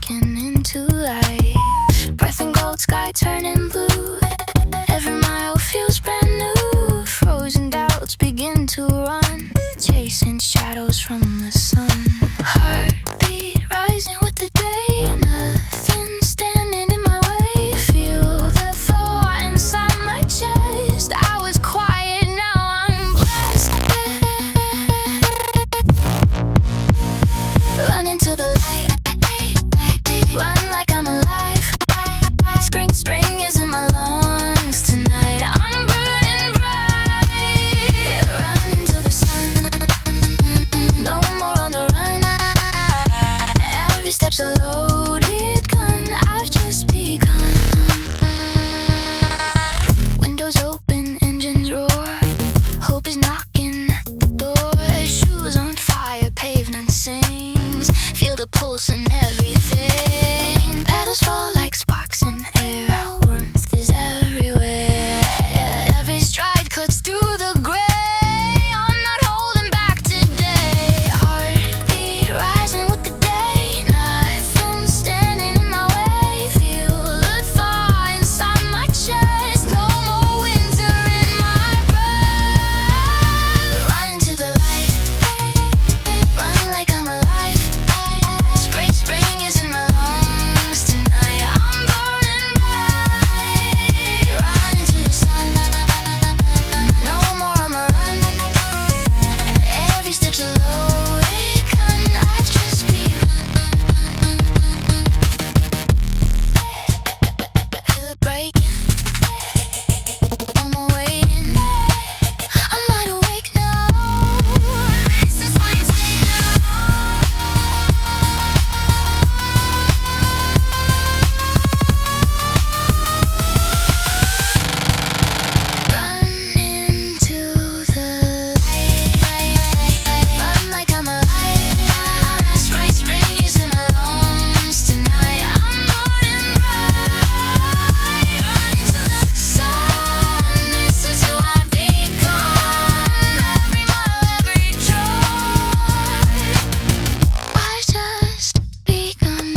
waking into life. Breath and gold, sky turning blue. Every mile feels brand new. Frozen doubts begin to run, chasing shadows from the sun. Heartbeat rising with the day. Nothing standing in my way. Feel the thaw inside my chest. I was quiet, now I'm blessed. Run into the light. Run like I'm alive. Spring is in my lungs tonight. I'm burning bright. Run into the sun. No more on the run. Every step's a loaded gun. I've just begun. Windows open, engines roar. Hope is knocking the door. Shoes on fire, pavement sings. Feel the pulse in everything. Petals fall like sparks in air. Warmth is everywhere. Every stride cuts through the gray. I'm not holding back today. Heartbeat rising with the day. Nothing standing in my way. Feel the thaw inside my chest. No more winter in my breath. Run to the light. Run like I'm alive. Spring is in my lungs tonight. I'm burning bright. Run into the sun. No more on the run. Every step's a loaded gun. I just begun. Feel it breaking. No more waiting. I'm wide awake now. This is what you take now. Run into the light. Run like I'm alive. Spring is in my lungs tonight. I'm burning bright. Run to the sun. This is who I've become. Every mile, every joy. I've just begun.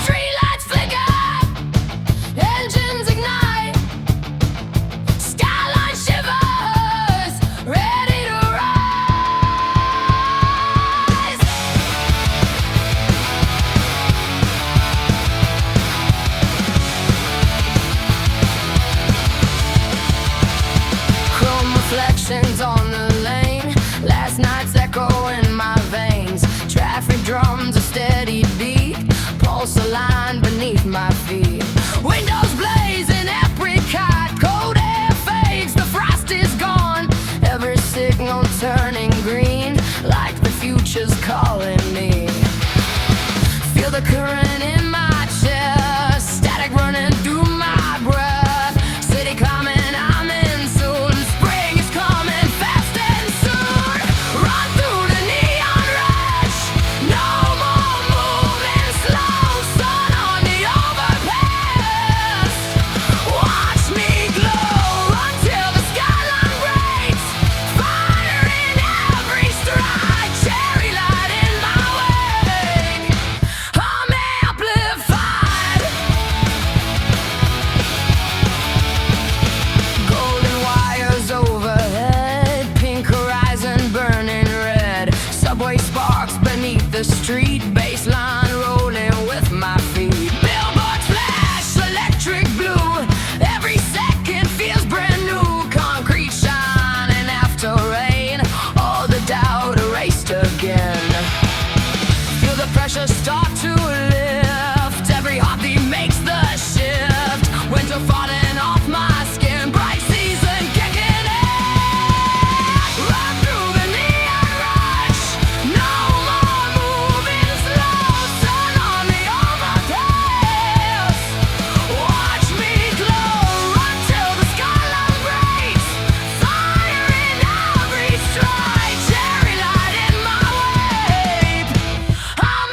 Streetlights flicker, engines ignite, skyline shivers, ready to rise. Chrome reflections on the lane. Last night's echo in my veins. Traffic drums a steady beat. Pulse a line beneath my feet. Windows blazing, apricot. Cold air fades, the frost is gone. Every signal turning green, like the future's calling me. Feel the current in my chest, static running through my breath. City climbing, I'm in soon. Spring is coming fast and soon. Run through the neon rush. No more moving slow. Sun on the overpass. Watch me glow. Run till the skyline breaks. Fire in every stride. Cherry light in my wake. I'm amplified. Golden wires overhead. Pink horizon burning red. Subway sparks beneath the street. Baseline rolling with my feet. Billboards flash electric blue. Every second feels brand new. Concrete shining after rain. All the doubt erased again. Feel the pressure start to lift. Every heartbeat makes the shift. Winter falling off my skin. Bright season kicking in. Run through the neon rush. No more moving slow. Sun on the overpass. Watch me glow. Run till the skyline breaks. Fire in every stride. Cherry light in my wake. I'm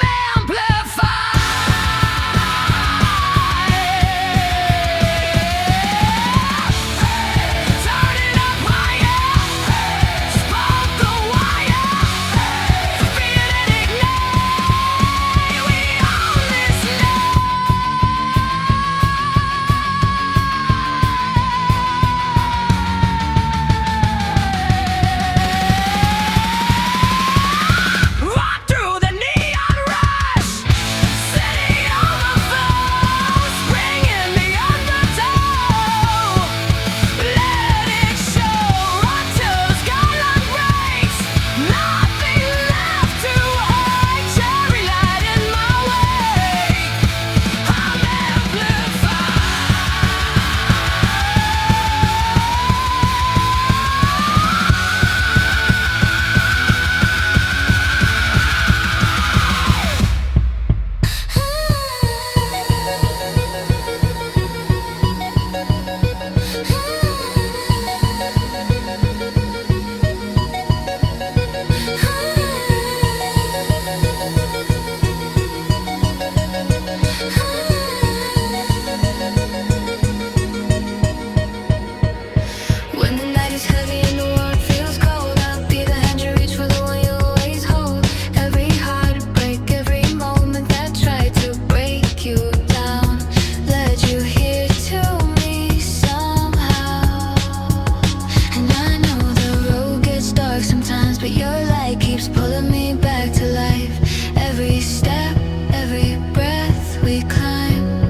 step, every breath we climb,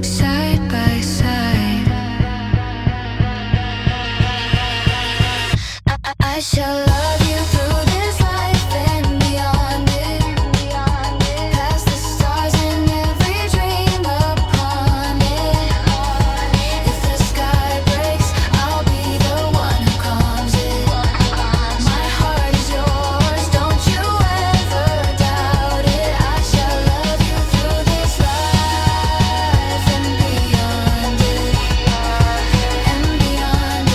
side by side. I shall love you through this life and beyond it, past the stars and every dream upon it. If the sky breaks, I'll be the one who calms it. My heart is yours, don't you ever doubt it. I shall love you through this life and beyond it, and beyond it.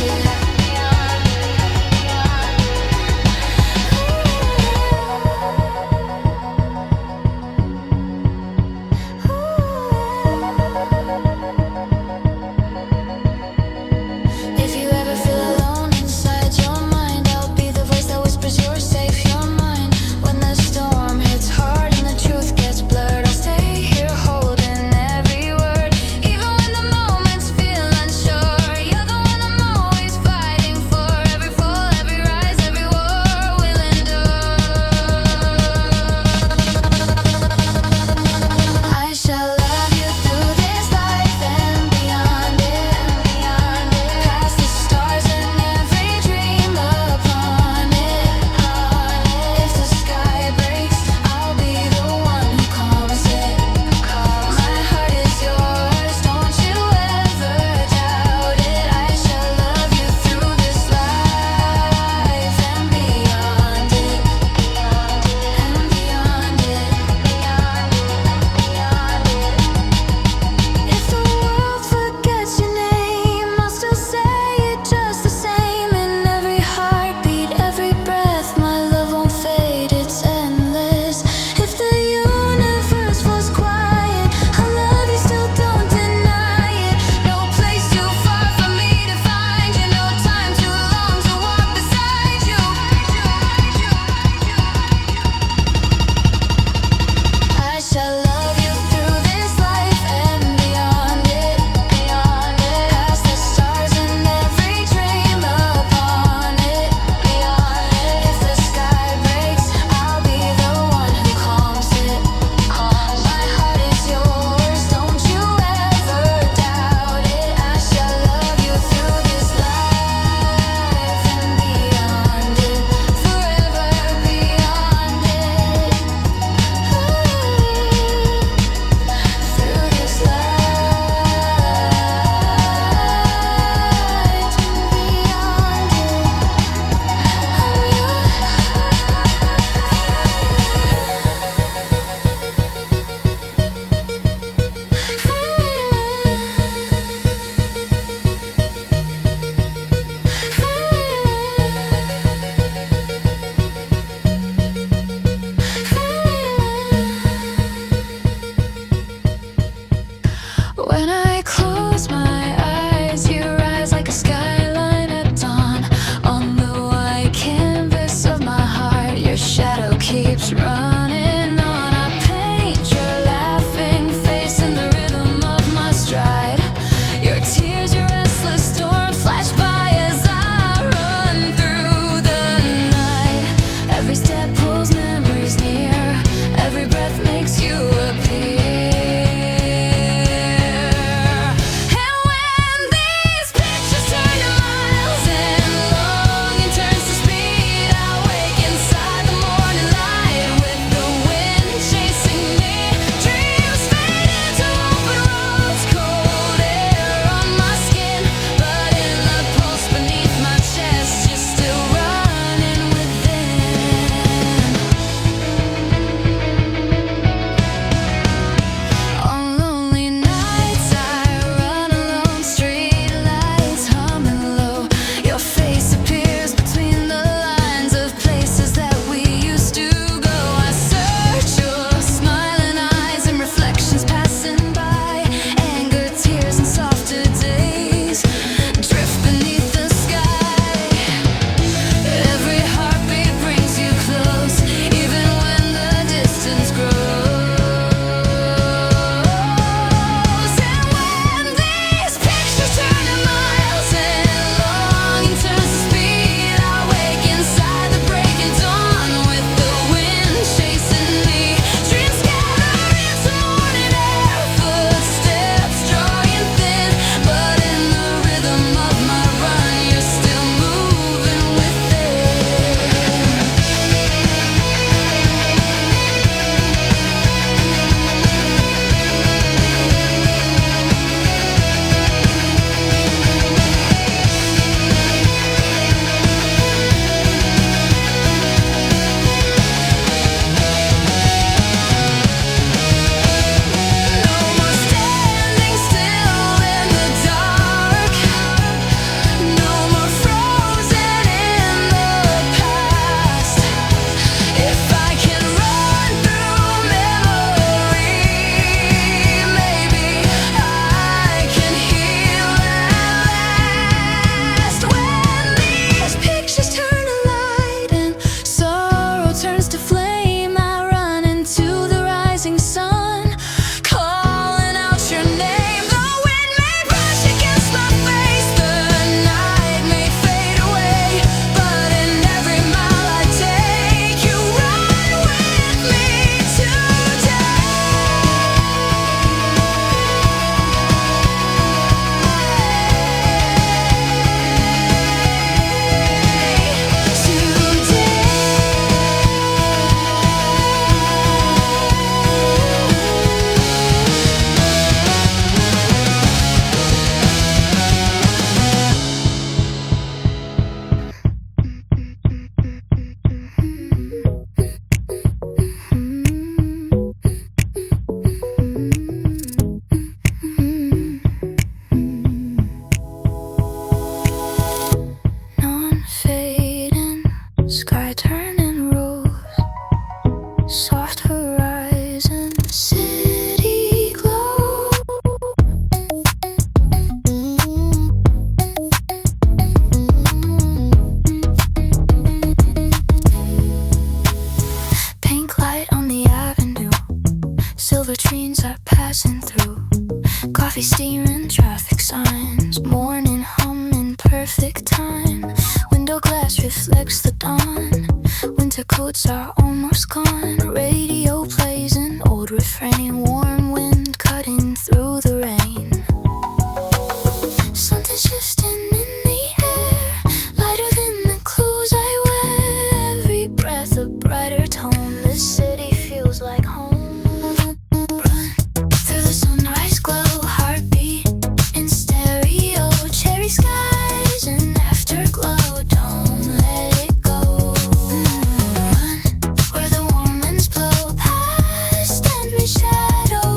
If you ever feel alone inside your mind, I'll be the voice that whispers you're safe, you're mine. When the storm hits hard and the truth gets blurred, I'll stay here holding every word. Even when the moments feel unsure, you're the one I'm always fighting for. Every fall, every rise, every war will endure. I shall love you through this life and beyond it, past the stars and every dream upon it. If the sky breaks, I'll be the one who calms it. My heart is yours, don't you ever doubt it. I shall love you through this life and beyond it, and beyond it, beyond it. If the world forgets your name, I'll still say it just the same. In every heartbeat, every breath, my love won't fade, it's endless. If the universe falls quiet, I love you still, don't deny it. No place too far for me to find you, no time too long to walk beside you. I shall love you through this life and beyond it, past the stars and every dream upon it. If the sky breaks, I'll be the one who calms it. My heart is yours, don't you ever doubt it. I shall love you through this life and beyond it, forever beyond it. Through this light and beyond When I close my eyes, you rise like a skyline at dawn. On the white canvas of my heart, your shadow keeps running on. I paint your laughing face in the rhythm of my stride. Your tears, your restless storm flash by as I run through the night. Every step pulls memories near, every breath makes you appear. Silver trains are passing through. Coffee steaming, traffic signs. Morning hum in perfect time. Window glass reflects the dawn. Winter coats are almost gone. Radio plays an old refrain. Warm wind cutting through the rain. Something's shifting in the air, lighter than the clothes I wear. Every breath a brighter tone. This city feels like home. Run through the sunrise glow, heartbeat in stereo. Cherry skies and afterglow. Don't let it go. Run where the warm winds blow past and we shadow.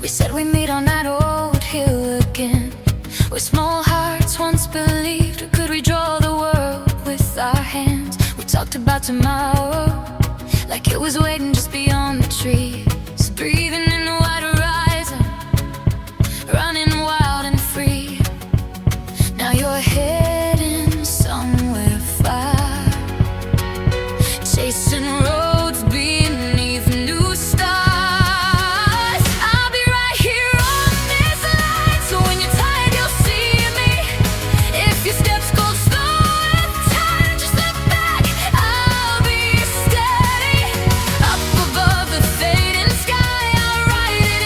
We said we'd meet on that old hill again, where small hearts once believed we could redraw the world with our hands. We talked about tomorrow like it was waiting just beyond the trees, breathing in the wide horizon, running wild and free. Now you're heading somewhere far, chasing roads beneath new stars. I'll be right here on this line, so when you're tired you'll see me. If your steps go slow with time, just look back, I'll be steady. Up above the fading sky, I'll write it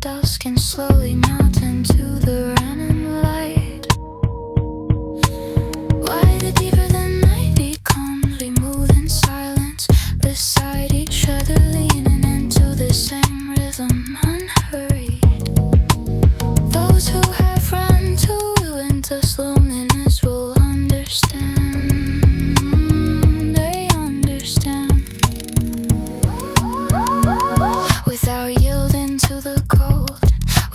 dusk and slowly melt into the random light. Wider, deeper than night becomes, we move in silence beside each other, leaning into the same rhythm, unhurried. Those who have run to endless loneliness will understand. They understand. Without yielding to the cold,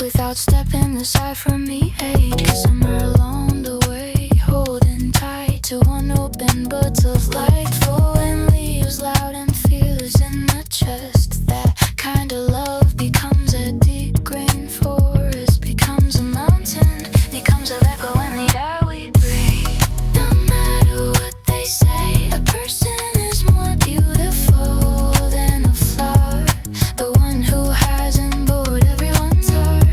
without stepping aside from the age, somewhere along the way, holding tight to unopened buds of light, flowing leaves loud and fearless in the chest. That kind of love becomes a deep green forest, becomes a mountain, becomes a echo in the air we breathe. No matter what they say, a person is more beautiful than a flower, the one who hasn't bored everyone's heart.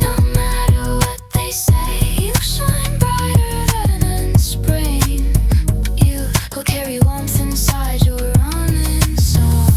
No matter what they say, you shine brighter than in spring. You will carry warmth inside your running song.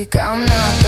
weak, I'm not